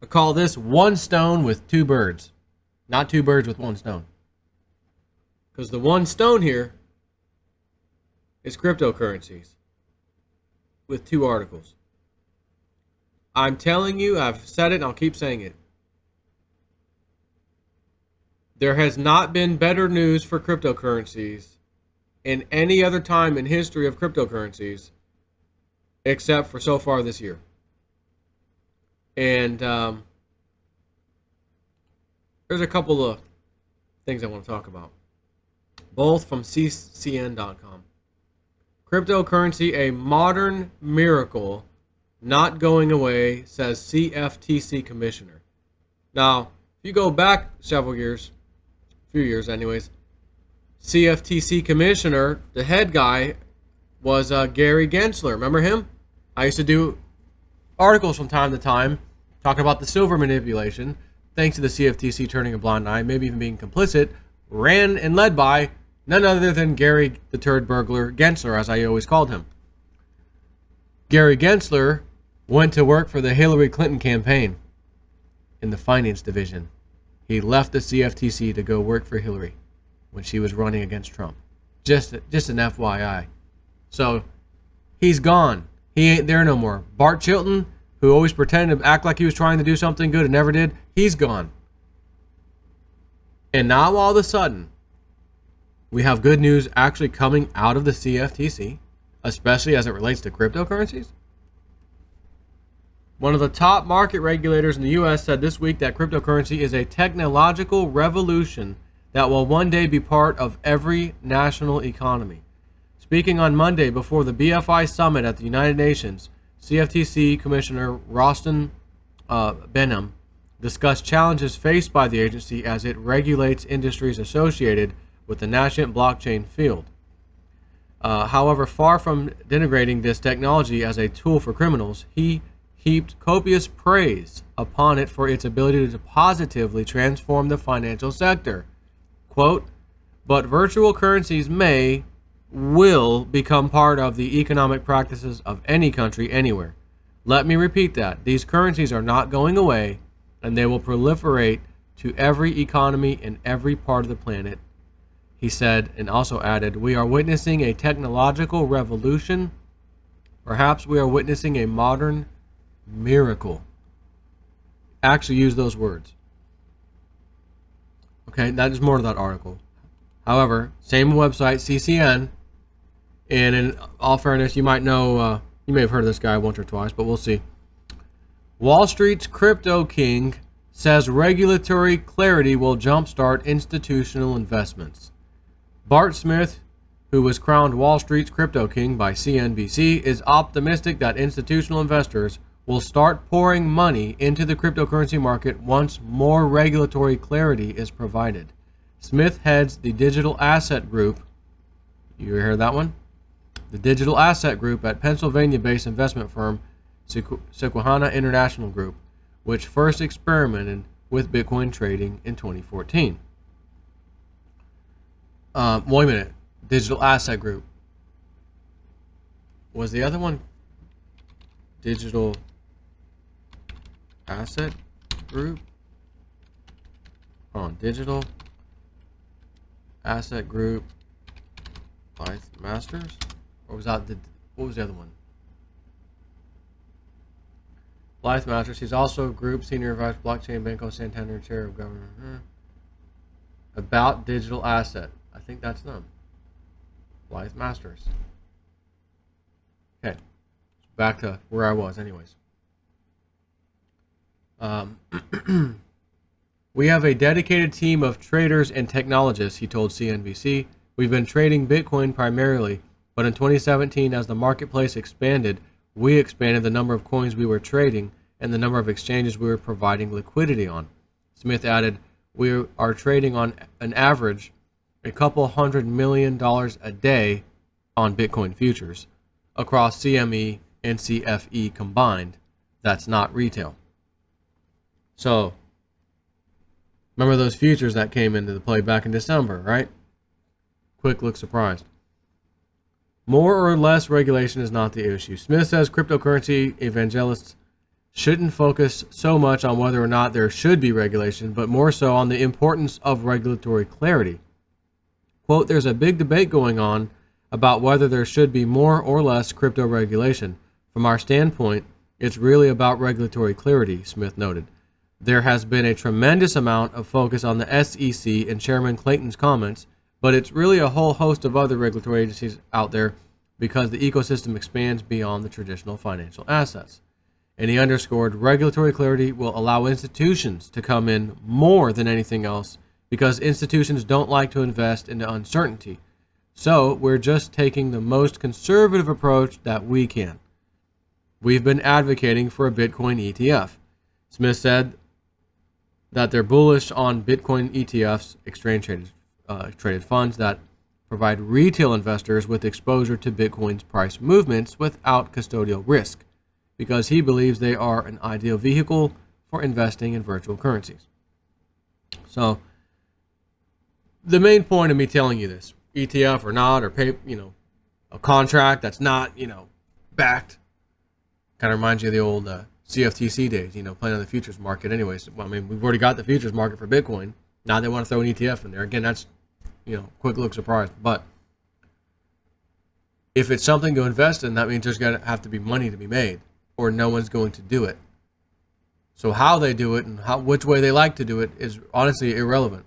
I call this one stone with two birds. Not two birds with one stone. Because the one stone here is cryptocurrencies with two articles. I'm telling you, I've said it and I'll keep saying it. There has not been better news for cryptocurrencies in any other time in history of cryptocurrencies except for so far this year. And there's a couple of things I want to talk about, both from ccn.com. Cryptocurrency, a modern miracle, not going away, says CFTC commissioner. Now, if you go back several years, a few years anyways, CFTC commissioner, the head guy, was Gary Gensler. Remember him? I used to do articles from time to time talking about the silver manipulation, thanks to the CFTC turning a blind eye, maybe even being complicit, ran and led by none other than Gary the Turd Burglar Gensler, as I always called him. Gary Gensler went to work for the Hillary Clinton campaign in the finance division. He left the CFTC to go work for Hillary when she was running against Trump. Just an FYI. So he's gone. He ain't there no more. Bart Chilton, who always pretended to act like he was trying to do something good and never did, he's gone. And now all of a sudden, we have good news actually coming out of the CFTC, especially as it relates to cryptocurrencies. One of the top market regulators in the U.S. said this week that cryptocurrency is a technological revolution that will one day be part of every national economy. Speaking on Monday before the BFI Summit at the United Nations, CFTC Commissioner Rostin Benham discussed challenges faced by the agency as it regulates industries associated with the nascent blockchain field. However, far from denigrating this technology as a tool for criminals, he heaped copious praise upon it for its ability to positively transform the financial sector. Quote, but virtual currencies will become part of the economic practices of any country anywhere. Let me repeat that. These currencies are not going away, and they will proliferate to every economy in every part of the planet. He said, and also added, we are witnessing a technological revolution. Perhaps we are witnessing a modern miracle. Actually use those words. Okay, that is more to that article. However, same website, CCN, and in all fairness, you might know, you may have heard of this guy once or twice, but we'll see. Wall Street's crypto king says regulatory clarity will jumpstart institutional investments. Bart Smith, who was crowned Wall Street's crypto king by CNBC, is optimistic that institutional investors will start pouring money into the cryptocurrency market once more regulatory clarity is provided. Smith heads the digital asset group. You hear that one? The digital asset group at Pennsylvania-based investment firm Susquehanna International Group, which first experimented with Bitcoin trading in 2014. Wait a minute. Digital asset group. Was the other one digital asset group? Hold on. Digital asset group by Masters? Or was that what was the other one? Blythe Masters. He's also Group Senior Vice Blockchain Banco Santander Chair of Government. About digital asset. I think that's them. Blythe Masters. Okay. Back to where I was anyways. We have a dedicated team of traders and technologists, he told CNBC. We've been trading Bitcoin primarily, but in 2017, as the marketplace expanded, we expanded the number of coins we were trading and the number of exchanges we were providing liquidity on. Smith added, we are trading on an average a couple $100 million a day on Bitcoin futures across CME and CFE combined. That's not retail. So, remember those futures that came into the play back in December, right? Quick look surprised. More or less regulation is not the issue. Smith says cryptocurrency evangelists shouldn't focus so much on whether or not there should be regulation, but more so on the importance of regulatory clarity. Quote, there's a big debate going on about whether there should be more or less crypto regulation. From our standpoint, it's really about regulatory clarity, Smith noted. There has been a tremendous amount of focus on the SEC and Chairman Clayton's comments, but it's really a whole host of other regulatory agencies out there because the ecosystem expands beyond the traditional financial assets. And he underscored regulatory clarity will allow institutions to come in more than anything else because institutions don't like to invest into uncertainty. So we're just taking the most conservative approach that we can. We've been advocating for a Bitcoin ETF. Smith said that they're bullish on Bitcoin ETFs, exchange-traded funds that provide retail investors with exposure to Bitcoin's price movements without custodial risk, because he believes they are an ideal vehicle for investing in virtual currencies. So, the main point of me telling you this, ETF or not, or pay, a contract that's not, backed, kind of reminds you of the old CFTC days, playing on the futures market anyways. Well, I mean, we've already got the futures market for Bitcoin. Now they want to throw an ETF in there. Again, that's, quick look surprise. But if it's something to invest in, that means there's going to have to be money to be made, or no one's going to do it. So how they do it and which way they like to do it is honestly irrelevant.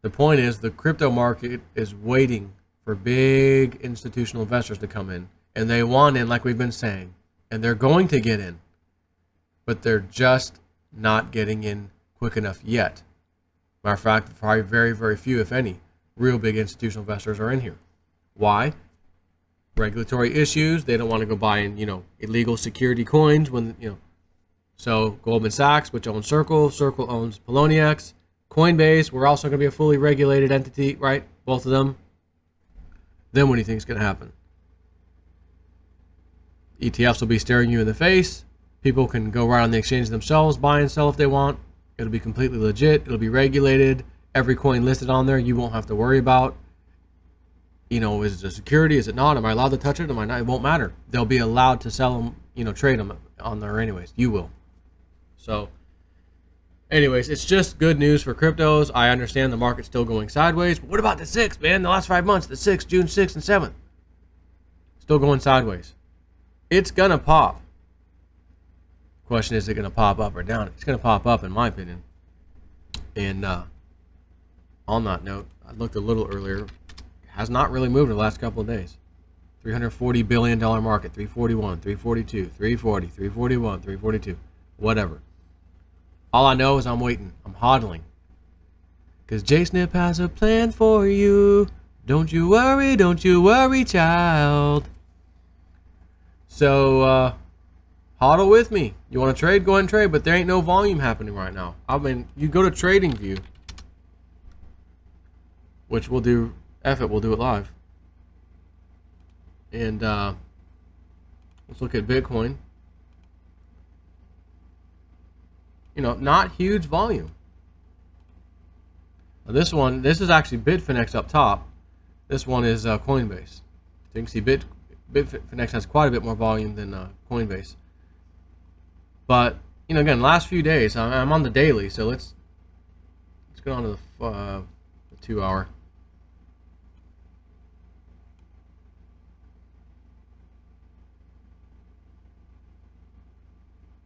The point is the crypto market is waiting for big institutional investors to come in, and they want in, like we've been saying, and they're going to get in, but they're just not getting in quick enough yet. Matter of fact, probably very, very few, if any, real big institutional investors are in here. Why? Regulatory issues. They don't want to go buying, illegal security coins when, So Goldman Sachs, which owns Circle owns Poloniex. Coinbase, we're also going to be a fully regulated entity, right? Both of them. Then what do you think is going to happen? ETFs will be staring you in the face. People can go right on the exchange themselves, buy and sell if they want. It'll be completely legit. It'll be regulated. Every coin listed on there, you won't have to worry about. Is it a security? Is it not? Am I allowed to touch it? Am I not? It won't matter. They'll be allowed to sell them, trade them on there anyways. You will. So, anyways, it's just good news for cryptos. I understand the market's still going sideways. But what about the 6th, man? The last 5 months, the 6th, June 6th and 7th. Still going sideways. It's going to pop. Question is it going to pop up or down? It's going to pop up, in my opinion. And on that note, I looked a little earlier. It has not really moved in the last couple of days. $340 billion market, 341, 342, 340, 341, 342, whatever. All I know is I'm waiting. I'm hodling. Because J-Snip has a plan for you. Don't you worry, child. So, hodl with me. You want to trade? Go ahead and trade, but there ain't no volume happening right now. I mean, you go to TradingView, which we'll do, we'll do it live. And let's look at Bitcoin. Not huge volume. Now this is actually Bitfinex up top. This one is Coinbase. So you can see Bitfinex has quite a bit more volume than Coinbase. But again, last few days, I'm on the daily, so let's go on to the 2 hour.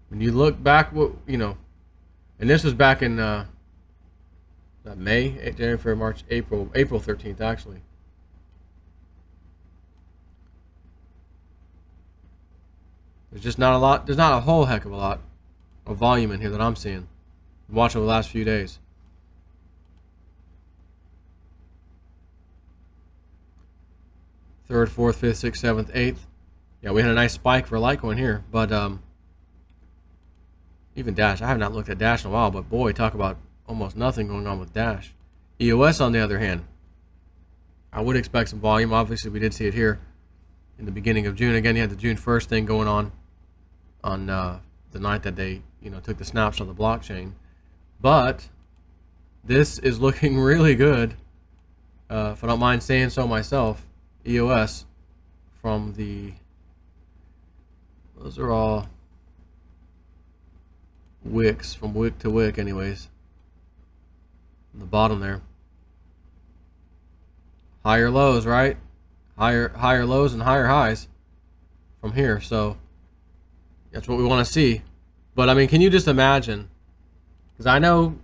When you look back, and this was back in May, January, February, March, April 13th, actually. There's just not a lot. There's not a whole heck of a lot of volume in here that I'm seeing. I'm watching the last few days. Third, fourth, fifth, sixth, seventh, eighth. Yeah, we had a nice spike for Litecoin here, but even Dash. I have not looked at Dash in a while, but boy, talk about almost nothing going on with Dash. EOS, on the other hand, I would expect some volume. Obviously, we did see it here in the beginning of June. Again, you had the June 1st thing going on the night that they, took the snaps on the blockchain. But this is looking really good, if I don't mind saying so myself. EOS from the, those are all wicks from wick to wick, anyways. On the bottom there. Higher lows, right? Higher lows and higher highs from here. So that's what we want to see. But I mean, can you just imagine? Because I know,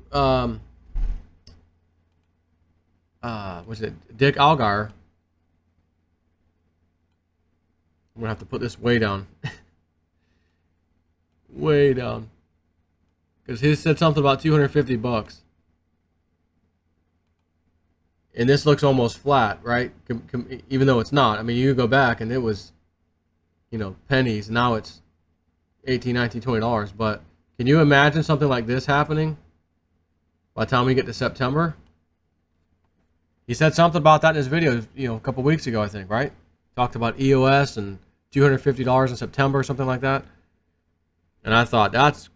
what's it? Dick Algar. I'm gonna have to put this way down. Way down. Because he said something about 250 bucks. And this looks almost flat, right? Even though it's not. I mean, you go back and it was, you know, pennies. Now it's $18, $19, $20. But can you imagine something like this happening by the time we get to September? He said something about that in his video, you know, a couple weeks ago, I think, right? Talked about EOS and $250 in September, something like that. And I thought that's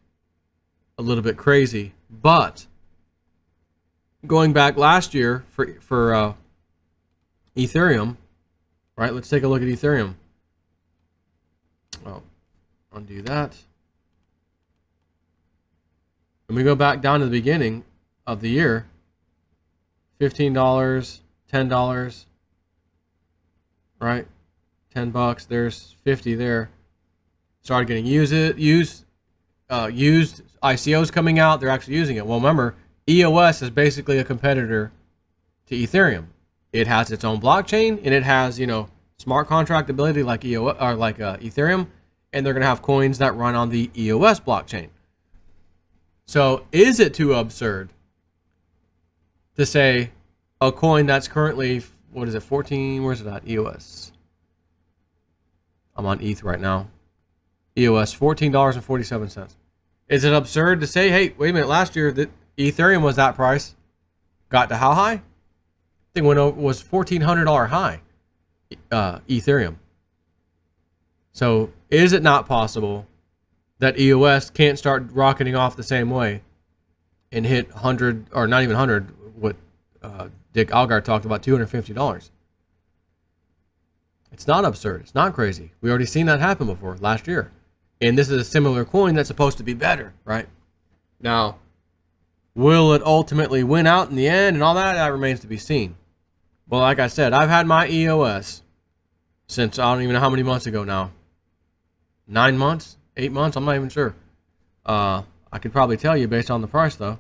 a little bit crazy. But going back last year for Ethereum, right? Let's take a look at Ethereum. Well, undo that. And we go back down to the beginning of the year. $15, $10, right? 10 bucks. There's 50 there. Started getting used ICOs coming out. They're actually using it. Well, remember, EOS is basically a competitor to Ethereum. It has its own blockchain, and it has, you know, smart contract ability like Ethereum, and they're going to have coins that run on the EOS blockchain. So, is it too absurd to say a coin that's currently, what is it, 14? Where's it at? EOS. I'm on ETH right now. EOS, $14.47. Is it absurd to say, hey, wait a minute, last year that Ethereum was that price? Got to how high? I think it was $1,400 high, Ethereum. So is it not possible that EOS can't start rocketing off the same way and hit 100, or not even 100, what Dick Algar talked about, $250? It's not absurd. It's not crazy. We already seen that happen before last year. And this is a similar coin that's supposed to be better, right? Now, will it ultimately win out in the end and all that? That remains to be seen. But like I said, I've had my EOS since I don't even know how many months ago now. 9 months? 8 months? I'm not even sure. I could probably tell you based on the price, though.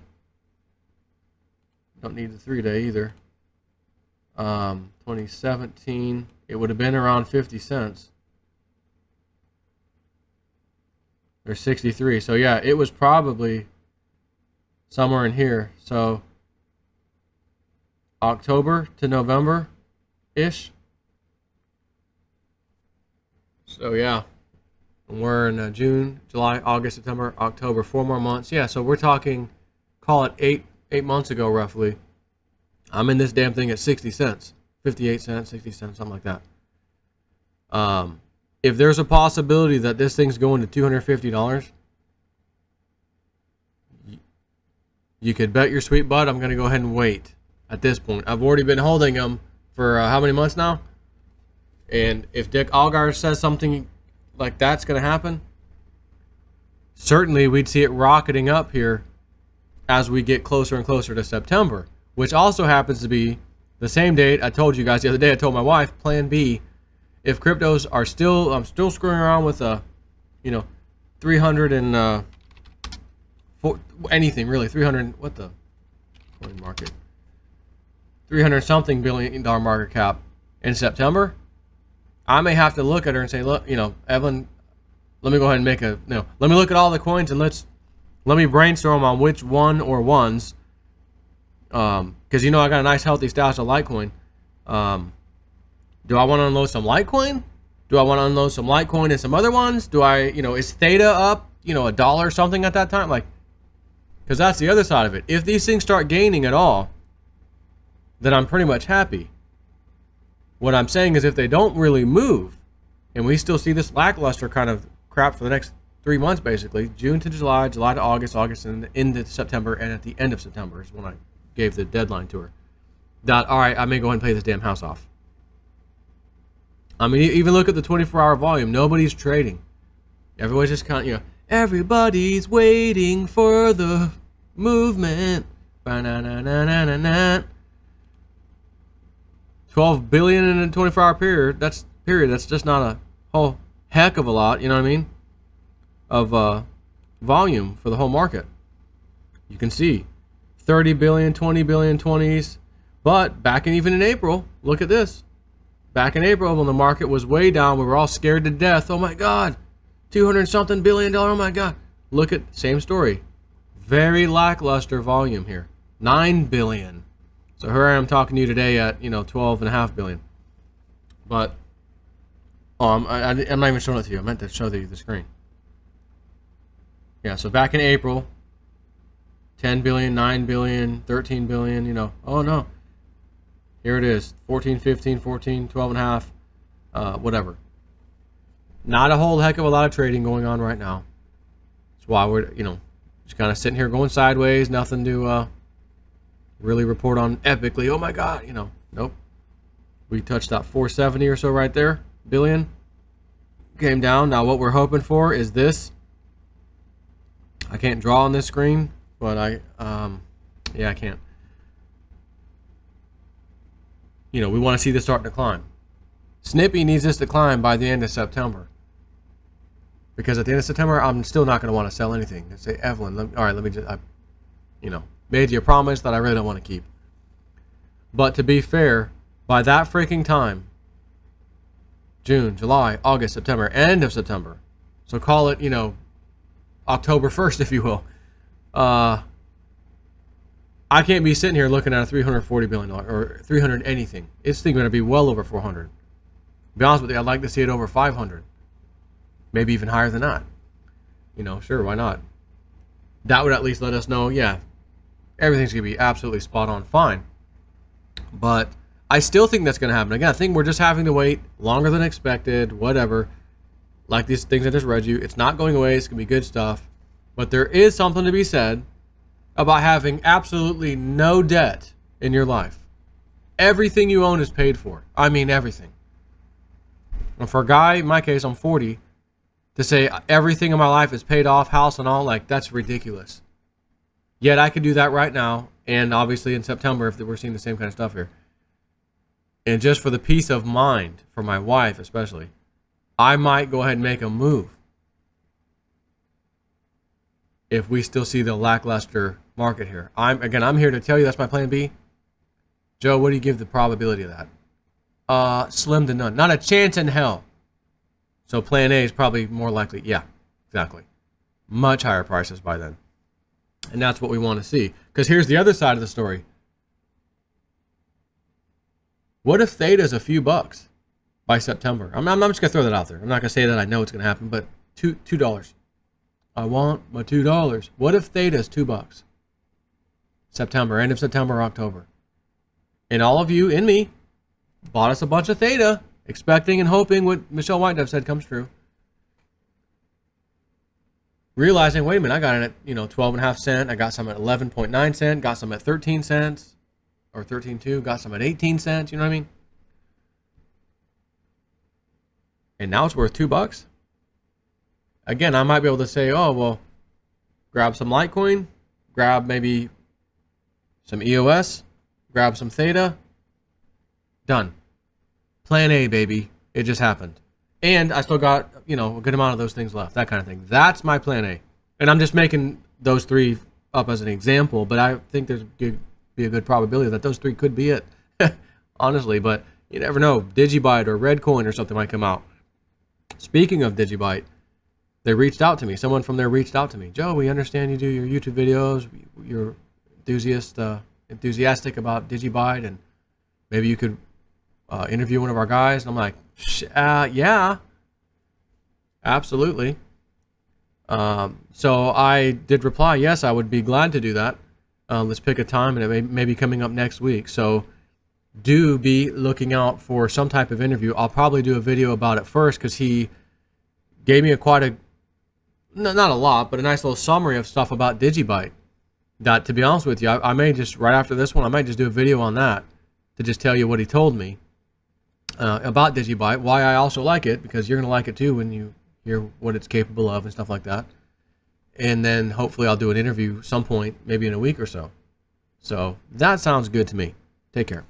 Don't need the 3-day either. 2017, it would have been around 50 cents. There's 63. So yeah, it was probably somewhere in here. So October to November-ish. So yeah, we're in June, July, August, September, October, 4 more months. Yeah, so we're talking, call it eight months ago roughly. I'm in this damn thing at 60 cents, 58 cents, 60 cents, something like that. If there's a possibility that this thing's going to $250, you could bet your sweet butt I'm going to go ahead and wait at this point. I've already been holding them for how many months now? And if Dick Algar says something like that's going to happen, certainly we'd see it rocketing up here as we get closer and closer to September, which also happens to be the same date I told you guys the other day. I told my wife, plan B, if cryptos are still, I'm still screwing around with you know, 300 and anything really, 300, what the coin market, 300 something billion dollar market cap in September, I may have to look at her and say, look, you know, Evelyn, let me go ahead and make a, let me look at all the coins and let me brainstorm on which one or ones, because you know I got a nice healthy stash of Litecoin. Do I want to unload some Litecoin? Do I want to unload some Litecoin and some other ones? Do I, you know, is Theta up, you know, $1 something at that time? Like, because that's the other side of it. If these things start gaining at all, then I'm pretty much happy. What I'm saying is if they don't really move, and we still see this lackluster kind of crap for the next 3 months, basically, June to July, July to August, August and into September, and at the end of September is when I gave the deadline to her, that, all right, I may go ahead and pay this damn house off. I mean, even look at the 24-hour volume. Nobody's trading. Everybody's just kind of, you know, Everybody's waiting for the movement. Ba-na-na-na-na-na-na. 12 billion in a 24-hour period. That's just not a whole heck of a lot, you know what I mean? Of volume for the whole market. You can see 30 billion, 20 billion, 20s. But back even in April, look at this. Back in April when the market was way down, we were all scared to death. Oh my God, 200-something billion dollar. Oh my God. Look at, same story. Very lackluster volume here. 9 billion. So here I am talking to you today at, 12.5 billion. But, I'm not even showing it to you. I meant to show you the screen. Yeah, so back in April, 10 billion, 9 billion, 13 billion, oh no. Here it is, 14, 15, 14, 12 and a half, whatever. Not a whole heck of a lot of trading going on right now. That's why we're, just kind of sitting here going sideways, nothing to really report on epically. Oh my God, nope. We touched that 470 or so right there, billion. Came down. Now what we're hoping for is this. I can't draw on this screen, but yeah, I can't. We want to see this starting to climb. Snippy needs this to climb by the end of September. Because at the end of September, I'm still not going to want to sell anything. And say, Evelyn, all right, let me just, made you a promise that I really don't want to keep. But to be fair, by that freaking time, June, July, August, September, end of September, so call it, October 1st, if you will, I can't be sitting here looking at a $340 billion or 300 anything. It's going to be well over 400. To be honest with you, I'd like to see it over 500. Maybe even higher than that. Sure, why not? That would at least let us know, yeah, everything's going to be absolutely spot on fine. But I still think that's going to happen. Again, I think we're just having to wait longer than expected, whatever. Like these things I just read you. It's not going away. It's going to be good stuff. But there is something to be said about having absolutely no debt in your life. Everything you own is paid for. I mean, everything. And for a guy, in my case, I'm 40, to say everything in my life is paid off, house and all, like, that's ridiculous. Yet I could do that right now, and obviously in September, if we're seeing the same kind of stuff here. And just for the peace of mind, for my wife especially, I might go ahead and make a move if we still see the lackluster market here. I'm here to tell you that's my plan B. Joe, what do you give the probability of that? Slim to none. Not a chance in hell. So plan A is probably more likely. Yeah, exactly. Much higher prices by then. And that's what we want to see. Because here's the other side of the story. What if Theta's a few bucks by September? I'm just going to throw that out there. I'm not going to say that I know it's going to happen, but $2. I want my $2. What if Theta's $2? September, end of September, October. And all of you, and me, bought us a bunch of Theta, expecting and hoping what Michelle Whitedove said comes true. Realizing, wait a minute, I got it at 12.5 cents. I got some at 11.9 cents. Got some at 13 cents. Or 13.2. Got some at 18 cents. You know what I mean? And now it's worth $2. Again, I might be able to say, oh, well, grab some Litecoin. Grab maybe some EOS. Grab some Theta. Done. Plan A, baby. It just happened. And I still got, a good amount of those things left. That kind of thing. That's my plan A. And I'm just making those three up as an example, but I think there's be a good probability that those three could be it. Honestly, but you never know. Digibyte or Redcoin or something might come out. Speaking of Digibyte, they reached out to me. Someone from there reached out to me. Joe, we understand you do your YouTube videos. You're enthusiastic about Digibyte, and maybe you could interview one of our guys. And I'm like, yeah, absolutely. So I did reply, yes, I would be glad to do that. Let's pick a time, and it may be coming up next week. So do be looking out for some type of interview. I'll probably do a video about it first, because he gave me not a lot, but a nice little summary of stuff about Digibyte. That, to be honest with you, I may just, right after this one, I might just do a video on that to just tell you what he told me about Digibyte, why I also like it, because you're going to like it too when you hear what it's capable of and stuff like that. and then hopefully I'll do an interview some point, maybe in a week or so. So that sounds good to me. Take care.